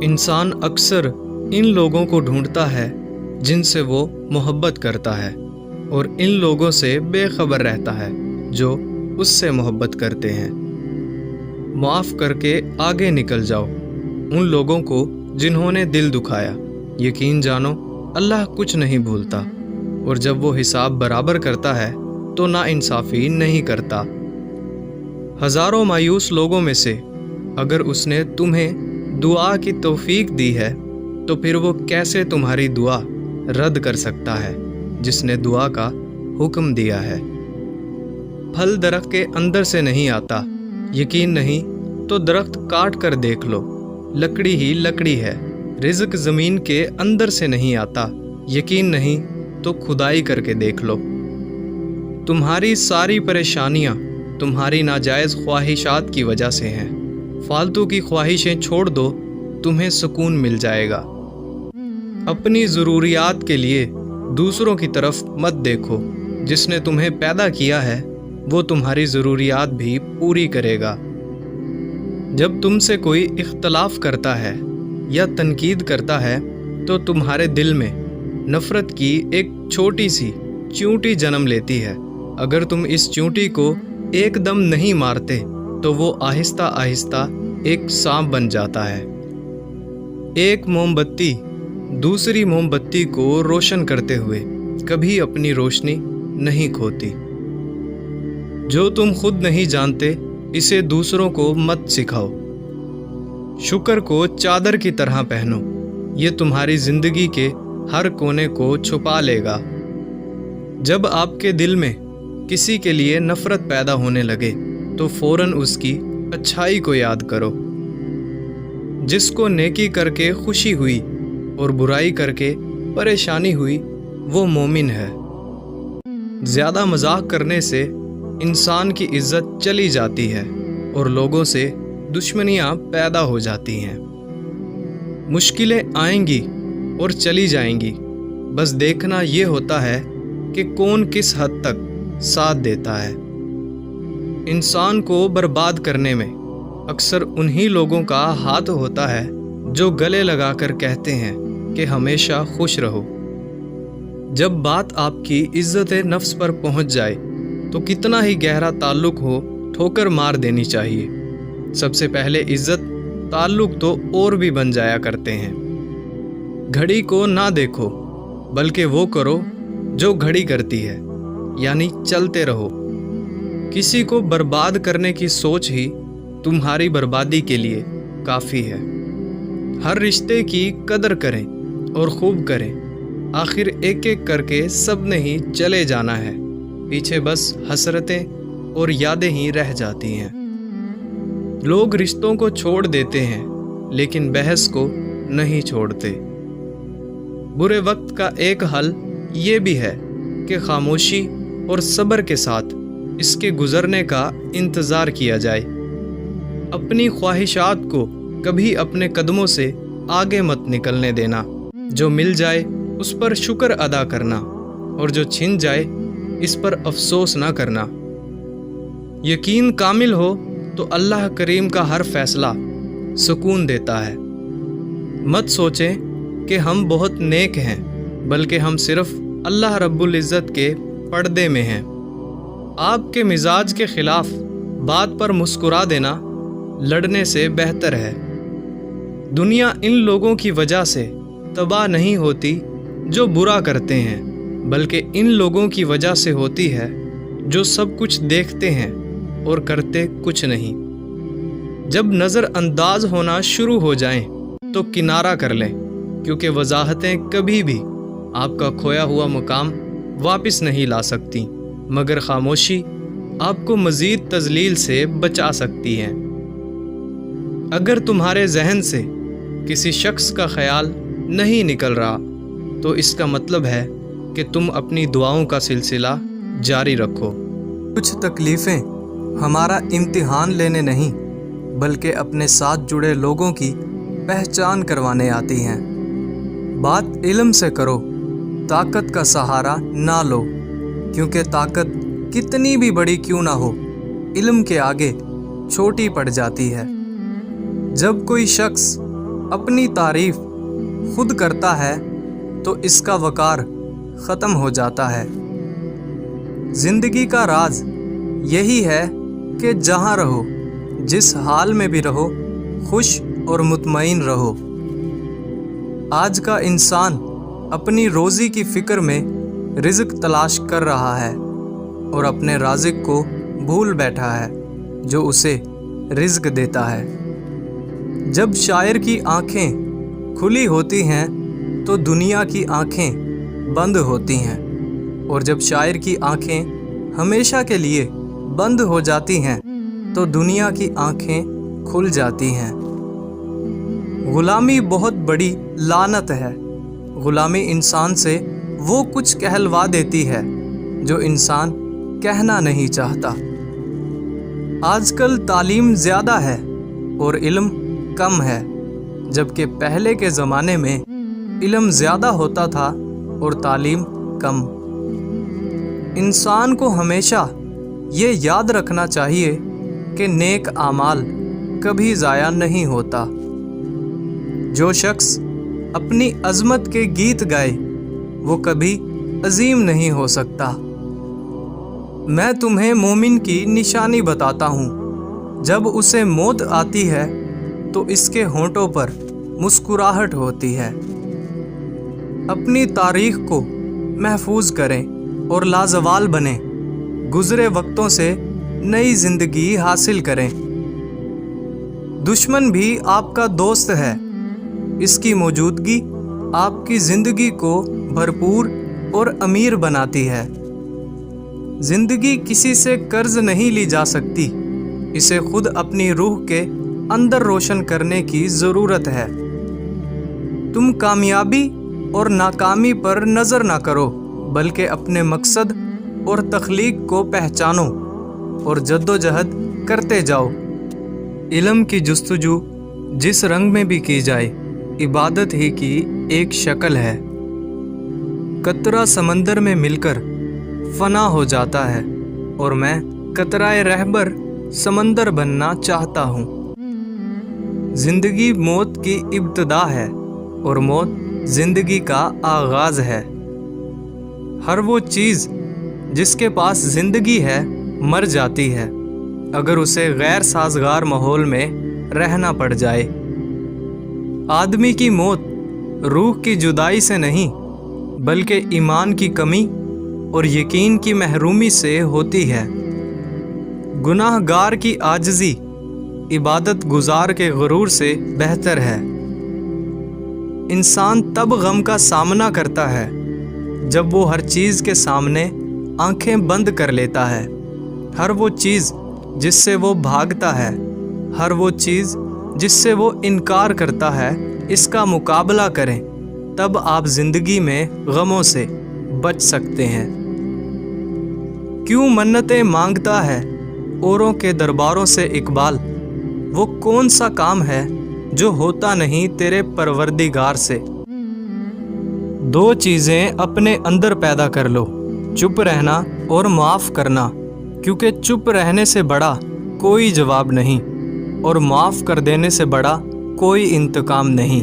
इंसान अक्सर इन लोगों को ढूंढता है जिनसे वो मोहब्बत करता है और इन लोगों से बेखबर रहता है जो उससे मोहब्बत करते हैं। माफ़ करके आगे निकल जाओ उन लोगों को जिन्होंने दिल दुखाया। यकीन जानो अल्लाह कुछ नहीं भूलता, और जब वो हिसाब बराबर करता है तो नाइंसाफ़ी नहीं करता। हज़ारों मायूस लोगों में से अगर उसने तुम्हें दुआ की तौफीक दी है तो फिर वो कैसे तुम्हारी दुआ रद्द कर सकता है जिसने दुआ का हुक्म दिया है। फल दरख्त के अंदर से नहीं आता, यकीन नहीं तो दरख्त काट कर देख लो, लकड़ी ही लकड़ी है। रिज़्क ज़मीन के अंदर से नहीं आता, यकीन नहीं तो खुदाई करके देख लो। तुम्हारी सारी परेशानियां तुम्हारी नाजायज़ ख्वाहिशात की वजह से हैं। फालतू की ख्वाहिशें छोड़ दो, तुम्हें सुकून मिल जाएगा। अपनी ज़रूरियात के लिए दूसरों की तरफ मत देखो। जिसने तुम्हें पैदा किया है वो तुम्हारी ज़रूरियात भी पूरी करेगा। जब तुमसे कोई इख्तलाफ करता है या तनकीद करता है तो तुम्हारे दिल में नफ़रत की एक छोटी सी चींटी जन्म लेती है। अगर तुम इस चींटी को एकदम नहीं मारते तो वो आहिस्ता आहिस्ता एक सांप बन जाता है। एक मोमबत्ती दूसरी मोमबत्ती को रोशन करते हुए कभी अपनी रोशनी नहीं खोती। जो तुम खुद नहीं जानते इसे दूसरों को मत सिखाओ। शुक्र को चादर की तरह पहनो, ये तुम्हारी ज़िंदगी के हर कोने को छुपा लेगा। जब आपके दिल में किसी के लिए नफ़रत पैदा होने लगे तो फ़ौरन उसकी अच्छाई को याद करो। जिसको नेकी करके खुशी हुई और बुराई करके परेशानी हुई वो मोमिन है। ज़्यादा मजाक करने से इंसान की इज़्ज़त चली जाती है और लोगों से दुश्मनियाँ पैदा हो जाती हैं। मुश्किलें आएंगी और चली जाएंगी, बस देखना ये होता है कि कौन किस हद तक साथ देता है। इंसान को बर्बाद करने में अक्सर उन्हीं लोगों का हाथ होता है जो गले लगाकर कहते हैं कि हमेशा खुश रहो। जब बात आपकी इज्जत नफ्स पर पहुंच जाए तो कितना ही गहरा ताल्लुक हो, ठोकर मार देनी चाहिए। सबसे पहले इज्जत ताल्लुक तो और भी बन जाया करते हैं। घड़ी को ना देखो बल्कि वो करो जो घड़ी करती है, यानी चलते रहो। किसी को बर्बाद करने की सोच ही तुम्हारी बर्बादी के लिए काफ़ी है। हर रिश्ते की कदर करें और खूब करें। आखिर एक एक करके सब ने ही चले जाना है, पीछे बस हसरतें और यादें ही रह जाती हैं। लोग रिश्तों को छोड़ देते हैं लेकिन बहस को नहीं छोड़ते। बुरे वक्त का एक हल ये भी है कि खामोशी और सब्र के साथ इसके गुजरने का इंतज़ार किया जाए। अपनी ख्वाहिशात को कभी अपने कदमों से आगे मत निकलने देना। जो मिल जाए उस पर शुक्र अदा करना और जो छिन जाए इस पर अफसोस ना करना। यकीन कामिल हो तो अल्लाह करीम का हर फैसला सुकून देता है। मत सोचें कि हम बहुत नेक हैं, बल्कि हम सिर्फ अल्लाह रब्बुल इज़्ज़त के पर्दे में हैं। आपके मिजाज के खिलाफ बात पर मुस्कुरा देना लड़ने से बेहतर है। दुनिया इन लोगों की वजह से तबाह नहीं होती जो बुरा करते हैं, बल्कि इन लोगों की वजह से होती है जो सब कुछ देखते हैं और करते कुछ नहीं। जब नज़रअंदाज होना शुरू हो जाएं तो किनारा कर लें, क्योंकि वजाहतें कभी भी आपका खोया हुआ मुकाम वापस नहीं ला सकती, मगर खामोशी आपको मज़ीद तज़लील से बचा सकती हैं। अगर तुम्हारे जहन से किसी शख्स का ख्याल नहीं निकल रहा तो इसका मतलब है कि तुम अपनी दुआओं का सिलसिला जारी रखो। कुछ तकलीफ़ें हमारा इम्तिहान लेने नहीं बल्कि अपने साथ जुड़े लोगों की पहचान करवाने आती हैं। बात इल्म से करो, ताकत का सहारा ना लो, क्योंकि ताकत कितनी भी बड़ी क्यों ना हो इल्म के आगे छोटी पड़ जाती है। जब कोई शख्स अपनी तारीफ खुद करता है तो इसका वकार ख़त्म हो जाता है। ज़िंदगी का राज यही है कि जहाँ रहो, जिस हाल में भी रहो, खुश और मुतमईन रहो। आज का इंसान अपनी रोज़ी की फ़िक्र में रिज़्क तलाश कर रहा है और अपने राज़िक को भूल बैठा है जो उसे रिज़्क देता है। जब शायर की आँखें खुली होती हैं तो दुनिया की आँखें बंद होती हैं, और जब शायर की आँखें हमेशा के लिए बंद हो जाती हैं तो दुनिया की आँखें खुल जाती हैं। ग़ुलामी बहुत बड़ी लानत है। ग़ुलामी इंसान से वो कुछ कहलवा देती है जो इंसान कहना नहीं चाहता। आजकल तालीम ज़्यादा है और इल्म कम है, जबकि पहले के ज़माने में इल्म ज़्यादा होता था और तालीम कम। इंसान को हमेशा ये याद रखना चाहिए कि नेक आमाल कभी ज़ाया नहीं होता। जो शख्स अपनी अज़मत के गीत गाए वो कभी अजीम नहीं हो सकता। मैं तुम्हें मोमिन की निशानी बताता हूँ, जब उसे मौत आती है तो इसके होंठों पर मुस्कुराहट होती है। अपनी तारीख को महफूज करें और लाजवाल बने। गुज़रे वक्तों से नई ज़िंदगी हासिल करें। दुश्मन भी आपका दोस्त है, इसकी मौजूदगी आपकी ज़िंदगी को भरपूर और अमीर बनाती है। ज़िंदगी किसी से कर्ज नहीं ली जा सकती, इसे खुद अपनी रूह के अंदर रोशन करने की ज़रूरत है। तुम कामयाबी और नाकामी पर नज़र ना करो, बल्कि अपने मकसद और तख्लीक को पहचानो और जद्दोजहद करते जाओ। इल्म की जुस्तजू जिस रंग में भी की जाए, इबादत ही की एक शक्ल है। कतरा समंदर में मिलकर फना हो जाता है और मैं कतराए रहबर समंदर बनना चाहता हूँ। ज़िंदगी मौत की इब्तिदा है और मौत ज़िंदगी का आगाज़ है। हर वो चीज़ जिसके पास ज़िंदगी है मर जाती है अगर उसे गैर साजगार माहौल में रहना पड़ जाए। आदमी की मौत रूह की जुदाई से नहीं, बल्कि ईमान की कमी और यकीन की महरूमी से होती है। गुनाहगार की आजिज़ी इबादत गुजार के गुरूर से बेहतर है। इंसान तब गम का सामना करता है जब वो हर चीज़ के सामने आंखें बंद कर लेता है। हर वो चीज़ जिससे वो भागता है, हर वो चीज़ जिससे वो इनकार करता है, इसका मुकाबला करें, तब आप ज़िंदगी में गमों से बच सकते हैं। क्यों मन्नतें मांगता है औरों के दरबारों से इकबाल, वो कौन सा काम है जो होता नहीं तेरे परवरदिगार से। दो चीज़ें अपने अंदर पैदा कर लो, चुप रहना और माफ़ करना, क्योंकि चुप रहने से बड़ा कोई जवाब नहीं और माफ़ कर देने से बड़ा कोई इंतकाम नहीं।